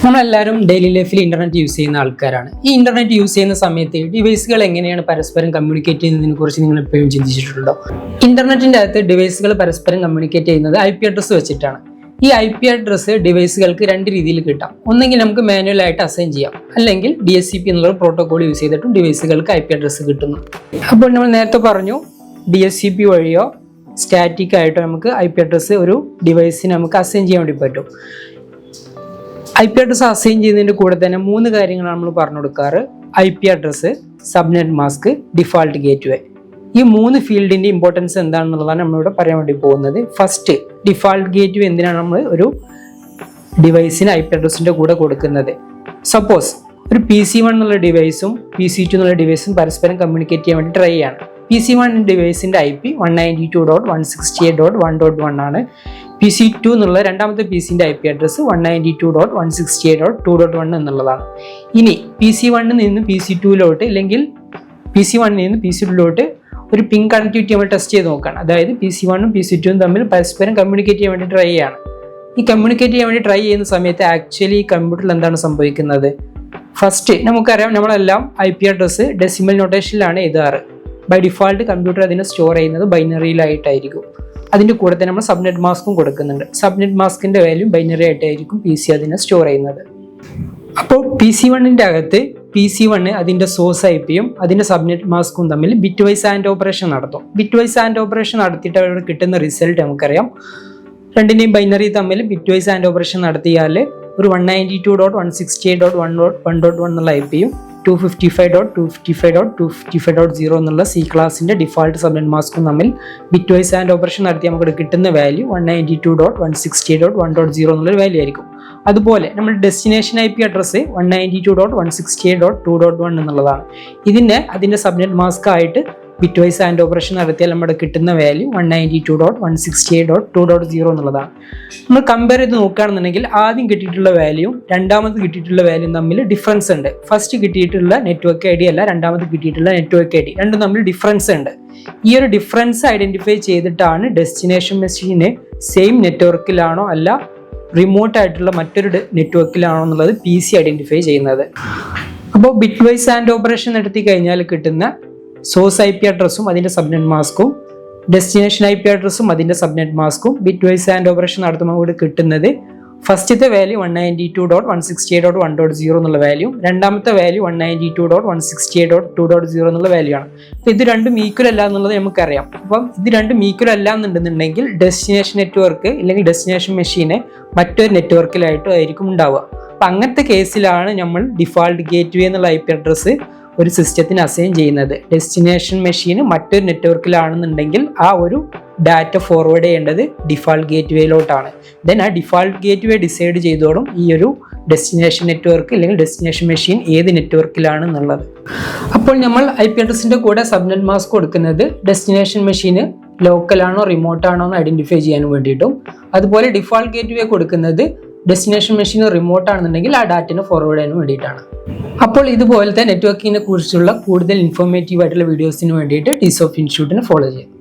നമ്മളെല്ലാവരും ഡെയിലി ലൈഫിൽ internet use ചെയ്യുന്ന ആൾക്കാരാണ്. ഈ ഇന്റർനെറ്റ് യൂസ് ചെയ്യുന്ന സമയത്ത് ഡിവൈസുകൾ എങ്ങനെയാണ് പരസ്പരം കമ്മ്യൂണിക്കേറ്റ് ചെയ്യുന്നതിനെ കുറിച്ച് നിങ്ങൾ എപ്പോഴും ചിന്തിച്ചിട്ടുണ്ടോ? ഇന്റർനെറ്റിന്റെ അകത്ത് ഡിവൈസുകൾ പരസ്പരം കമ്മ്യൂണിക്കേറ്റ് ചെയ്യുന്നത് IP അഡ്രസ്സ് വെച്ചിട്ടാണ്. ഈ IP അഡ്രസ്സ് ഡിവൈസുകൾക്ക് രണ്ട് രീതിയിൽ കിട്ടാം. ഒന്നെങ്കിൽ നമുക്ക് മാനുവൽ ആയിട്ട് അസൈൻ ചെയ്യാം, അല്ലെങ്കിൽ DHCP എന്നുള്ള പ്രോട്ടോകോൾ യൂസ് ചെയ്തിട്ടും ഡിവൈസുകൾക്ക് IP അഡ്രസ്സ് കിട്ടുന്നു. അപ്പോൾ നമ്മൾ നേരത്തെ പറഞ്ഞു, DHCP വഴിയോ സ്റ്റാറ്റിക് ആയിട്ടോ നമുക്ക് IP അഡ്രസ്സ് ഒരു ഡിവൈസിന് നമുക്ക് അസൈൻ ചെയ്യാൻ വേണ്ടി പറ്റും. IP അഡ്രസ്സ് അസൈൻ ചെയ്യുന്നതിൻ്റെ കൂടെ തന്നെ 3 കാര്യങ്ങളാണ് നമ്മൾ പറഞ്ഞു കൊടുക്കാറ്: IP address, subnet mask, default gateway. ഈ 3 ഫീൽഡിന്റെ ഇമ്പോർട്ടൻസ് എന്താണെന്നുള്ളതാണ് നമ്മളിവിടെ പറയാൻ വേണ്ടി പോകുന്നത്. ഫസ്റ്റ്, ഡിഫാൾട്ട് ഗേറ്റ്വേ എന്തിനാണ് നമ്മൾ ഒരു ഡിവൈസിന് IP അഡ്രസ്സിന്റെ കൂടെ കൊടുക്കുന്നത്? സപ്പോസ് ഒരു PC1 എന്നുള്ള ഡിവൈസും PC2 എന്നുള്ള ഡിവൈസും പരസ്പരം കമ്മ്യൂണിക്കേറ്റ് ചെയ്യാൻ വേണ്ടി ട്രൈ ചെയ്യാണ്. PC1 ഡിവൈസിന്റെ IP 192.168.1.1 ആണ്. PC2 എന്നുള്ള രണ്ടാമത്തെ PCന്റെ IP അഡ്രസ്സ് 192.168.2.1 എന്നുള്ളതാണ്. ഇനി PC1 നിന്ന് PC2ലോട്ട് അല്ലെങ്കിൽ PC1 നിന്ന് PC2ലോട്ട് ഒരു പിങ് കണക്ടിവിറ്റി നമ്മൾ ടെസ്റ്റ് ചെയ്ത് നോക്കുകയാണ്. അതായത് PC1ഉം PC2ഉം തമ്മിൽ പരസ്പരം കമ്മ്യൂണിക്കേറ്റ് ചെയ്യാൻ വേണ്ടി ട്രൈ ചെയ്യാണ്. ഈ കമ്മ്യൂണിക്കേറ്റ് ചെയ്യാൻ വേണ്ടി ട്രൈ ചെയ്യുന്ന സമയത്ത് ആക്ച്വലി ഈ കമ്പ്യൂട്ടറിൽ എന്താണ് സംഭവിക്കുന്നത്? ഫസ്റ്റ് നമുക്കറിയാം, നമ്മളെല്ലാം IP അഡ്രസ്സ് ഡെസിമൽ നൊട്ടേഷനിലാണ് എഴുതാറ്. ബൈ ഡിഫാൾട്ട് കമ്പ്യൂട്ടർ അതിനെ സ്റ്റോർ ചെയ്യുന്നത് ബൈനറിയിലായിട്ടായിരിക്കും. അതിൻ്റെ കൂടെ തന്നെ നമ്മൾ സബ്നെറ്റ് മാസ്കും കൊടുക്കുന്നുണ്ട്. സബ്നെറ്റ് മാസ്കിന്റെ വാല്യൂ ബൈനറി ആയിട്ടായിരിക്കും PC അതിനെ സ്റ്റോർ ചെയ്യുന്നത്. അപ്പോൾ PC1ന്റെ അകത്ത് PC1 അതിന്റെ സോഴ്സ് IPയും അതിന്റെ സബ്നെറ്റ് മാസ്കും തമ്മിൽ ബിറ്റ് വൈസ് ആൻഡ് ഓപ്പറേഷൻ നടത്തും. ബിറ്റ് വൈസ് ആൻഡ് ഓപ്പറേഷൻ നടത്തിയിട്ട് അവിടെ കിട്ടുന്ന റിസൾട്ട് നമുക്കറിയാം. രണ്ടിന്റെയും ബൈനറി തമ്മിൽ ബിറ്റ് വൈസ് ആൻഡ് ഓപ്പറേഷൻ നടത്തിയാൽ ഒരു 192.168.1.1 എന്നുള്ള IPയും 255.255.255.0 എന്നുള്ള C ക്ലാസിന്റെ ഡിഫാൾട്ട് സബ്നെറ്റ് മാസ്കും തമ്മിൽ ബിറ്റ് വൈസ് ആൻഡ് ഓപ്പറേഷൻ നടത്തി നമുക്ക് കിട്ടുന്ന വാല്യൂ 192.168.1.0 എന്നുള്ളൊരു വാല്യൂ ആയിരിക്കും. അതുപോലെ നമ്മൾ ഡെസ്റ്റിനേഷൻ IP അഡ്രസ്സ് 192.168.2.1 എന്നുള്ളതാണ്. ഇതിനെ അതിന്റെ സബ്നെറ്റ് മാസ്ക് ആയിട്ട് ബിറ്റ് വൈസ് ആൻഡ് ഓപ്പറേഷൻ നടത്തിയാൽ നമ്മുടെ കിട്ടുന്ന വാല്യൂ 192.168.2.0 എന്നുള്ളതാണ്. നമ്മൾ കമ്പയർ ചെയ്ത് നോക്കുകയാണെന്നുണ്ടെങ്കിൽ ആദ്യം കിട്ടിയിട്ടുള്ള വാല്യൂയും രണ്ടാമത് കിട്ടിയിട്ടുള്ള വാല്യൂയും തമ്മിൽ ഡിഫറൻസ് ഉണ്ട്. ഫസ്റ്റ് കിട്ടിയിട്ടുള്ള നെറ്റ്വർക്ക് ID അല്ല, രണ്ടാമത് കിട്ടിയിട്ടുള്ള നെറ്റ്വർക്ക് ID, രണ്ടും തമ്മിൽ ഡിഫറൻസ് ഉണ്ട്. ഈ ഒരു ഡിഫറൻസ് ഐഡന്റിഫൈ ചെയ്തിട്ടാണ് ഡെസ്റ്റിനേഷൻ മെഷീന് സെയിം നെറ്റ്വർക്കിലാണോ അല്ല റിമോട്ട് ആയിട്ടുള്ള മറ്റൊരു നെറ്റ്വർക്കിലാണോ എന്നുള്ളത് PC ഐഡന്റിഫൈ ചെയ്യുന്നത്. അപ്പോൾ ബിറ്റ് വൈസ് ആൻഡ് ഓപ്പറേഷൻ നടത്തി കഴിഞ്ഞാൽ കിട്ടുന്ന സോഴ്സ് IP അഡ്രസ്സും അതിന്റെ സബ്നെറ്റ് മാസ്കും ഡെസ്റ്റിനേഷൻ IP അഡ്രസ്സും അതിന്റെ സബ്നെറ്റ് മാസ്കും ബിറ്റ് വൈസ് ആൻഡ് ഓപ്പറേഷൻ നടത്തുമ്പോൾ കൂടി കിട്ടുന്നത് ഫസ്റ്റത്തെ വാല്യൂ 192.168.1.0 എന്നുള്ള വാല്യൂ, രണ്ടാമത്തെ വാല്യൂ 192.168.2.0 എന്നുള്ള വാല്യൂ ആണ്. അപ്പോൾ ഇത് രണ്ടും ഈക്വൽ അല്ല എന്നുള്ളത് നമുക്കറിയാം. അപ്പം ഇത് രണ്ടും ഈക്വൽ അല്ല എന്നുണ്ടെന്നുണ്ടെങ്കിൽ ഡെസ്റ്റിനേഷൻ നെറ്റ്വർക്ക് അല്ലെങ്കിൽ ഡെസ്റ്റിനേഷൻ മെഷീന് മറ്റൊരു നെറ്റ്വർക്കിലായിട്ടും ആയിരിക്കും ഉണ്ടാവുക. അപ്പം അങ്ങനത്തെ കേസിലാണ് നമ്മൾ ഡിഫാൾട്ട് ഗേറ്റ്വേ എന്നുള്ള IP അഡ്രസ്സ് ഒരു സിസ്റ്റത്തിന് അസൈൻ ചെയ്യുന്നത്. ഡെസ്റ്റിനേഷൻ മെഷീന് മറ്റൊരു നെറ്റ്വർക്കിലാണെന്നുണ്ടെങ്കിൽ ആ ഒരു ഡാറ്റ ഫോർവേഡ് ചെയ്യേണ്ടത് ഡിഫാൾട്ട് ഗേറ്റ്വേയിലോട്ടാണ്. ദെൻ ആ ഡിഫാൾട്ട് ഗേറ്റ്വേ ഡിസൈഡ് ചെയ്തോളും ഈ ഒരു ഡെസ്റ്റിനേഷൻ നെറ്റ്വർക്ക് അല്ലെങ്കിൽ ഡെസ്റ്റിനേഷൻ മെഷീൻ ഏത് നെറ്റ്വർക്കിലാണെന്നുള്ളത്. അപ്പോൾ നമ്മൾ IP അഡ്രസ്സിന്റെ കൂടെ സബ്നെറ്റ് മാസ്ക് കൊടുക്കുന്നത് ഡെസ്റ്റിനേഷൻ മെഷീന് ലോക്കലാണോ റിമോട്ടാണോ എന്ന് ഐഡന്റിഫൈ ചെയ്യാൻ വേണ്ടിയിട്ടും, അതുപോലെ ഡിഫാൾട്ട് ഗേറ്റ്വേ കൊടുക്കുന്നത് ഡെസ്റ്റിനേഷൻ മെഷീൻ റിമോട്ട് ആണെന്നുണ്ടെങ്കിൽ ആ ഡാറ്റിനെ ഫോർവേഡ് ചെയ്യാൻ വേണ്ടിയിട്ടാണ്. അപ്പോൾ ഇതുപോലത്തെ നെറ്റ്വർക്കിനെ കുറിച്ചുള്ള കൂടുതൽ ഇൻഫോർമേറ്റീവ് ആയിട്ടുള്ള വീഡിയോസിന് വേണ്ടിയിട്ട് TSOF ഇൻസ്റ്റിറ്റ്യൂട്ടിനെ ഫോളോ ചെയ്യാം.